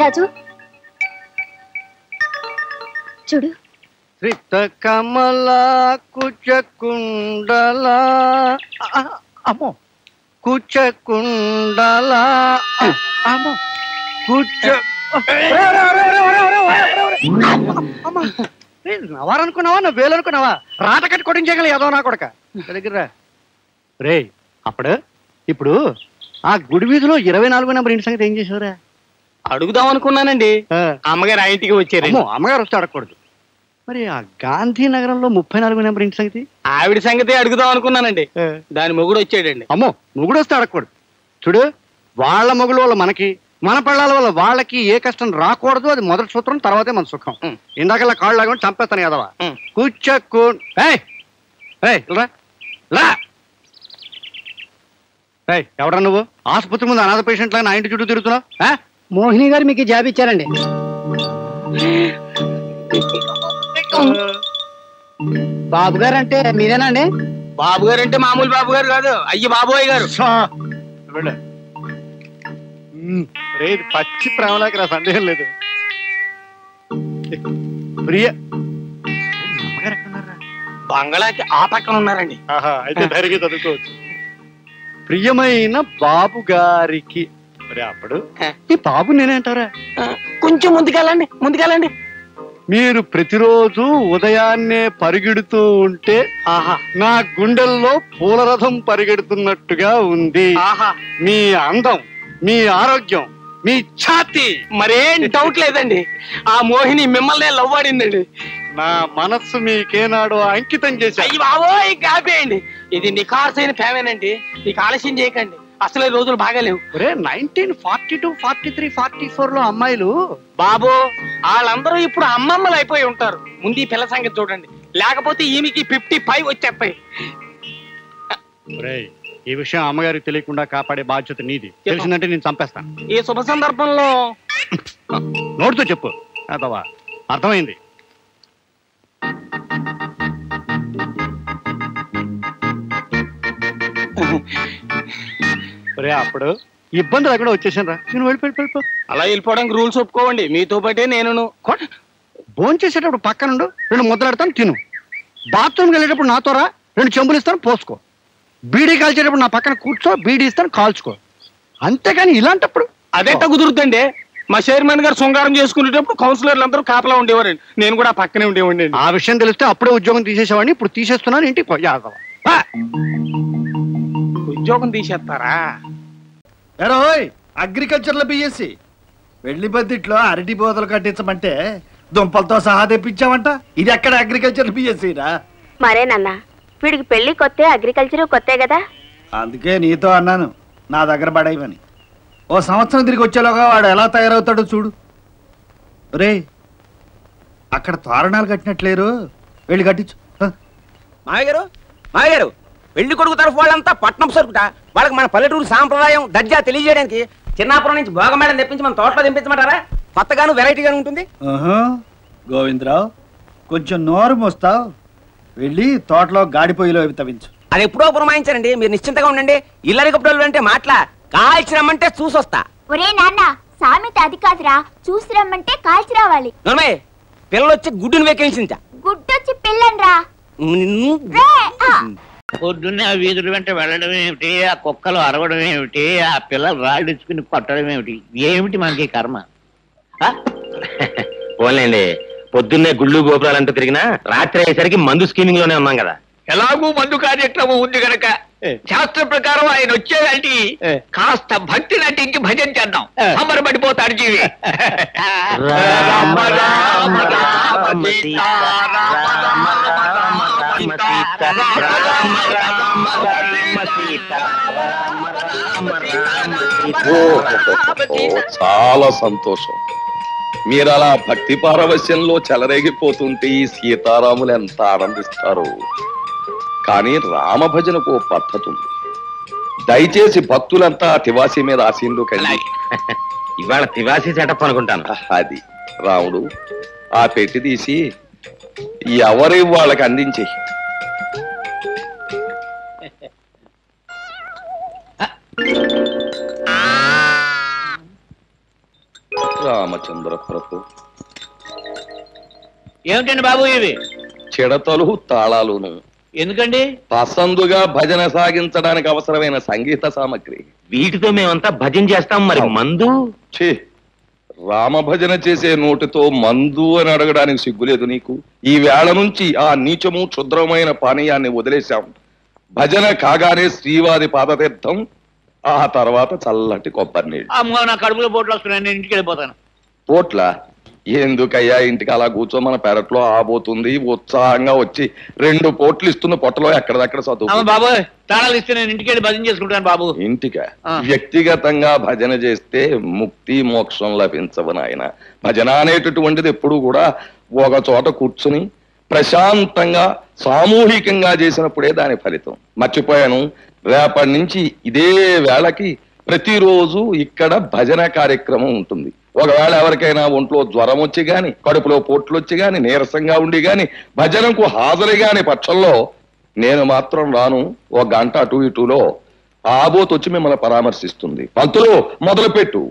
రాజు చూడు. శ్రిత కమల కుచకుండల అమ్మో కుచకుండల అమ్మో కుచ నవారనుకున్నావా నా వేలనుకున్నావా రాట కట్టి కొట్టించగల ఏదో నా కొడక దగ్గర రే అప్పుడు ఇప్పుడు ఆ గుడి వీధిలో 24 నెంబర్ ఇంటి సంగతి ఏం చేసావురా? అడుగుదాం అనుకున్నానండి. అమ్మగారు ఆ ఇంటికి వచ్చారు. అమ్మగారు వస్తే అడగకూడదు. మరి ఆ గాంధీనగరంలో 34 నెంబర్ ఇంటి సంగతి? ఆవిడ సంగతి అడుగుదాం అనుకున్నానండి. దాని మొగుడు వచ్చాడండి. అమ్మో మొగుడు వస్తే అడగకూడదు. చూడు వాళ్ళ మొగుడు వల్ల మనకి మన పిల్లల వల్ల వాళ్ళకి ఏ కష్టం రాకూడదు. అది మొదటి సూత్రం, తర్వాతే మన సుఖం. ఇందాకల్లా కాళ్ళు లాగా చంపేస్తాను కదవా. కూర్చోకు ఎవడా నువ్వు? ఆసుపత్రి ముందు అనాథ పేషెంట్ లాగా నా ఇంటి చుట్టూ తిరుగుతున్నావు. మోహిని గారు మీకు జాబ్ ఇచ్చారండి. బాబు గారు అంటే మీరేనండి? బాబు గారు అంటే మామూలు బాబు గారు కాదు, అయ్యి బాబోయ్ గారు. పచ్చి ప్రేమలాకి నా సందేహం లేదు. ప్రియ బంగళాకి ఆ పక్కన ఉన్నారండి. అయితే ధైర్యంగా చదువుకోవచ్చు. ప్రియమైన బాబు గారికి అప్పుడు ఈ బాబు నేనేంటారా? కొంచెం ముందుకెళ్ళండి. మీరు ప్రతిరోజు ఉదయాన్నే పరిగెడుతూ ఉంటే నా గుండెల్లో పూలరథం పరిగెడుతున్నట్టుగా ఉంది. మీ అందం, మీ ఆరోగ్యం, మీ ఛాతి మరేం డౌట్ లేదండి. ఆ మోహిని మిమ్మల్ని లవ్వాడిందండి. నా మనస్సు మీకేనాడో అంకితం చేసి. అయ్యి బాబోయ్ కాపేయండి. ఇది నిఖార్సైన ప్రేమేనండి. నీకు ఆలస్యం చేయకండి. అసలు రోజులు బాగాలేవు. 1942, 43, 44 లో అమ్మాయిలు బాబు వాళ్ళందరూ ఇప్పుడు అమ్మమ్మలు అయిపోయి ఉంటారు. ముందు ఈ పిల్ల సంగతి చూడండి, లేకపోతే ఈమెకి 55 వచ్చేస్తాయి. ఈ విషయం అమ్మగారికి తెలియకుండా కాపాడే బాధ్యత నీది. తెలిసిందంటే నేను చంపేస్తాను. ఈ శుభ సందర్భంలో నోటితో చెప్పు అదవా. అర్థమైంది. అప్పుడు ఇబ్బందులు అక్కడ వచ్చేసాను రా. నేను వెళ్ళిపో. అలా వెళ్ళిపోవడానికి రూల్స్ ఒప్పుకోవండి. మీతో పాటే నేను భోజనం చేసేటప్పుడు పక్కనుండు, 2 ముద్దలాడతాను తిను. బాత్రూమ్కి వెళ్ళేటప్పుడు నాతో రా, 2 చెంబులు ఇస్తాను పోసుకో. బీడీ కాల్చేటప్పుడు నా పక్కన కూర్చో, బీడీ ఇస్తాను కాల్చుకో. అంతేగాని ఇలాంటప్పుడు అదేట కుదురుతుందండి. మా చైర్మన్ గారు శృంగారం చేసుకునేటప్పుడు కౌన్సిలర్లు అందరూ కాపలా ఉండేవారండి. నేను కూడా పక్కనే ఉండేవాడిని. ఆ విషయం తెలిస్తే అప్పుడే ఉద్యోగం తీసేసేవాడిని. ఇప్పుడు తీసేస్తున్నాను. ఇంటికి పోయా. ఉద్యోగం తీసేస్తారా? అగ్రికల్చర్ లో బిఎస్సి వెళ్లి బద్దిట్లో అరటి బోతలు కట్టించమంటే దుంపలతో సహా తెప్పించావంట. ఇది ఎక్కడ అగ్రికల్చర్ బిఎస్సి రా? మరేనన్నా వీడికి పెళ్లి కొత్తే, అగ్రికల్చర్ కొత్తే కదా. అందుకే నీతో అన్నాను నా దగ్గర పడేయమని. ఓ సంవత్సరం తిరిగి వచ్చేలోగా వాడు ఎలా తయారవుతాడో చూడు. రే అక్కడ తోరణాలు కట్టినట్లేరు, వెళ్ళి కట్టించు. మాయగారు పెళ్లి కొడుకు తరఫు వాళ్ళంతా పట్నం సరుకుట. వాళ్ళకి మన పల్లెటూరు సాంప్రదాయం దర్జా తెలియజేయడానికి చిన్నాపురం నుంచి భోగమేళం తెప్పించి మన తోటలో దింపించమంటారా? కొత్తగాను వెరైటీగాను ఉంటుంది. గోవిందరావు కొంచెం నోరు మోస్తావు. వెళ్ళి తోటలో గాడిపోయిలో తవ్వించు. అది ఎప్పుడో పురమాయించారండి. మీరు నిశ్చింతగా ఉండండి. ఇల్లరి కప్పుడలు అంటే మాట్లా కాల్చి రమ్మంటే చూసొస్తా. ఒరే నాన్న సామెత అది కాదురా, చూసి రమ్మంటే కాల్చి రావాలి. పిల్లలు వచ్చి గుడ్డును వెక్కించించా. గుడ్డొచ్చి పిల్లని రా. పొద్దున్నే ఆ వీధుల వెంట వెళ్ళడం ఏమిటి, ఆ కుక్కలు అరవడం ఏమిటి, ఆ పిల్లలు రాళ్ళిచ్చుకుని కొట్టడం ఏమిటి, ఏమిటి మనకి కర్మ? పోలేండి, పొద్దున్నే గుళ్ళు గోపురాలంటూ తిరిగినా రాత్రి అయ్యేసరికి మందు స్కీమింగ్ లోనే ఉన్నాం కదా. ఎలాగూ మందు కార్యక్రమం ఉంది కనుక శాస్త్ర ప్రకారం ఆయన వచ్చేదంటే కాస్త భక్తి నటించి భజన చేద్దాం. అమరపడిపోతాడు జీవి. చాలా సంతోషం. మీరు అలా భక్తి పారవశ్యంలో చెలరేగిపోతుంటే ఈ సీతారాములు ఎంత ఆనందిస్తారు. కానీ రామభజనకు ఓ పద్ధతి ఉంది. దయచేసి భక్తులంతా తివాసి మీద ఆశీనులోకి వెళ్ళి ఇవాళ తివాసి సెటప్ అనుకుంటాను. అది రాముడు ఆ పెట్టి తీసి ఎవరి వాళ్ళకి అందించి రామ రామచంద్ర ప్రభు. ఏమిటండి బాబు ఇవి? చిడతలు తాళాలును. ఎందుకండి? పసందుగా భజన సాగించడానికి అవసరమైన సంగీత సామగ్రి. వీటితో మేమంతా భజన చేస్తాం. మరి మందు? ఛీ, రామభజన చేసే నోటితో మందు అని అడగడానికి సిగ్గులేదు నీకు? ఈ వేళ నుంచి ఆ నీచము క్షుద్రమైన పానీయాన్ని వదిలేశాం. భజన కాగానే శ్రీవారి పాదతీర్థం, ఆ తర్వాత చల్లటి కొబ్బరి నీళ్ళు. అమ్మో, నా కడుపులో పోట్లు వస్తున్నాయి, నేను ఇంటికి వెళ్ళిపోతాను. పోట్ల ఎందుకయ్యా? ఇంటికి అలా కూర్చో, మన పెరట్లో ఆబోతుంది. ఉత్సాహంగా వచ్చి 2 పోట్లు ఇస్తున్న పొట్టలో ఎక్కడదక్కడ చదువు. బాబు తాళాలు ఇస్తే నేను ఇంటికి వెళ్ళి భజన చేసుకుంటాను బాబు. ఇంటికా? వ్యక్తిగతంగా భజన చేస్తే ముక్తి మోక్షం లభించవు నాయన. భజన అనేటటువంటిది ఎప్పుడు కూడా ఒక చోట కూర్చుని ప్రశాంతంగా సామూహికంగా చేసినప్పుడే దాని ఫలితం. మర్చిపోయాను, రేపటి నుంచి ఇదే వేళకి ప్రతిరోజు ఇక్కడ భజన కార్యక్రమం ఉంటుంది. ఒకవేళ ఎవరికైనా ఒంట్లో జ్వరం వచ్చి గాని, కడుపులో పోట్లు వచ్చి గాని, నీరసంగా ఉండి గాని, భజనకు హాజరు గాని పక్షంలో నేను మాత్రం రాను. 1 గంట అటు ఇటులో ఆబోత్ వచ్చి మిమ్మల్ని పరామర్శిస్తుంది. పంతులు మొదలు పెట్టు.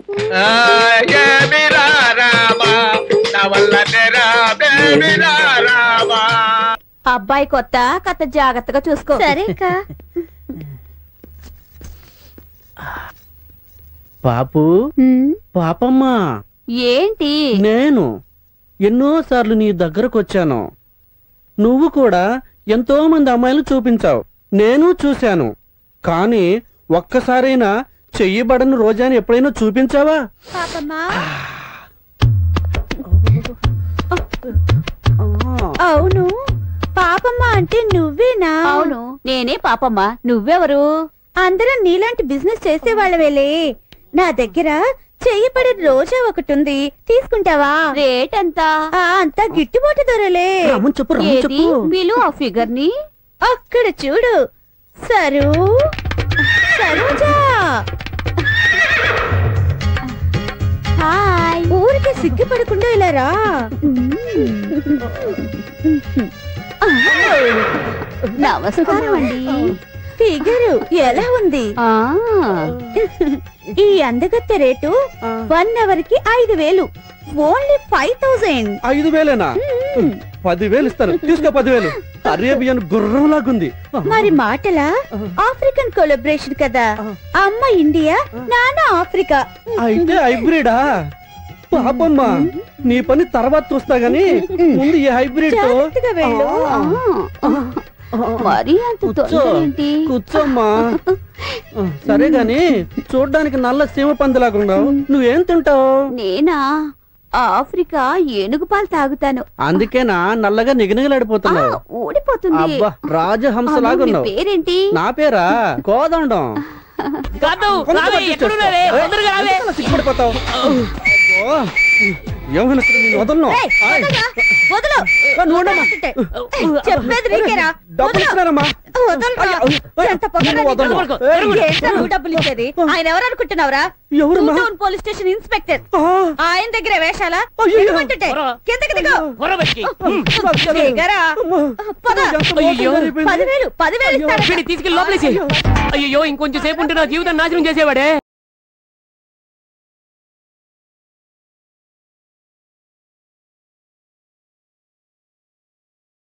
అబ్బాయి కొత్త కథ జాగ్రత్తగా చూసుకో. సరే పాపు, పాపమ్మా, ఏంటి? నేను ఎన్నోసార్లు నీ దగ్గరకు వచ్చాను. నువ్వు కూడా ఎంతో మంది అమ్మాయిలు చూపించావు, నేను చూశాను. కానీ ఒక్కసారైనా చెయ్యబడని రోజాని ఎప్పుడైనా చూపించావా? పాపమ్మా. అవును, పాపమ్మ అంటే నువ్వేనా? అవును, నేనే పాపమ్మ. నువ్వెవరు? అందరం నీలాంటి బిజినెస్ చేసేవాళ్ళవేలే. నా దగ్గర చెయ్యపడే రోజా ఒకటి ఉంది, తీసుకుంటావా? రేట్ ఎంత? అంతా గిట్టుబాటు ధరలే. వీలు ఆ ఫిగర్ ని అక్కడ చూడు. సరోజా, హాయ్. ఊరికి సిగ్గుపడకుండా ఇలా రా. నమస్కారం అండి. ఫిగరు ఎలా ఉంది? ఈ అందగత్తె రేటు 1 అవర్ కి 5,000. ఓన్లీ 5,000. 5,000? 10,000 ఇస్తాను, తీసుకో 10,000. అరేబియన్ గుర్రం లాగుంది. మరి మాటలా? ఆఫ్రికన్ కొలాబరేషన్ కదా. అమ్మ ఇండియా, నాన్న ఆఫ్రికా. అయితే హైబ్రిడా? పాపమ్మ, నీ పని తర్వాత చూస్తా గాని ముందు ఈ హైబ్రిడ్ మరి కూర్చోమ్మా. సరే గాని చూడ్డానికి నల్ల సీమ పందిలాగున్నావు, నువ్వేం తింటావు? నేనా? ఆఫ్రికా ఏనుగు పాలు తాగుతాను. అందుకేనా నల్లగా నిగనిగలాడిపోతున్నావు? ఊడిపోతుంది. అబ్బా, రాజహంసలాగున్నావు. పేరేంటి? నా పేరా కోదండం. సిగ్గుపడిపోతావు. చెప్పేది నీకేరా? డబ్బులు ఇచ్చేది ఆయన ఎవరు అనుకుంటున్నావురా? Police station inspector. ఆయన దగ్గర వేషాలా? కిందకి దిగు. 10,000 తీసుకెళ్ళి లోపలేసి. అయ్యో, ఇంకొంచెం సేపు ఉంటే నా జీవితం నాశనం చేసేవాడే.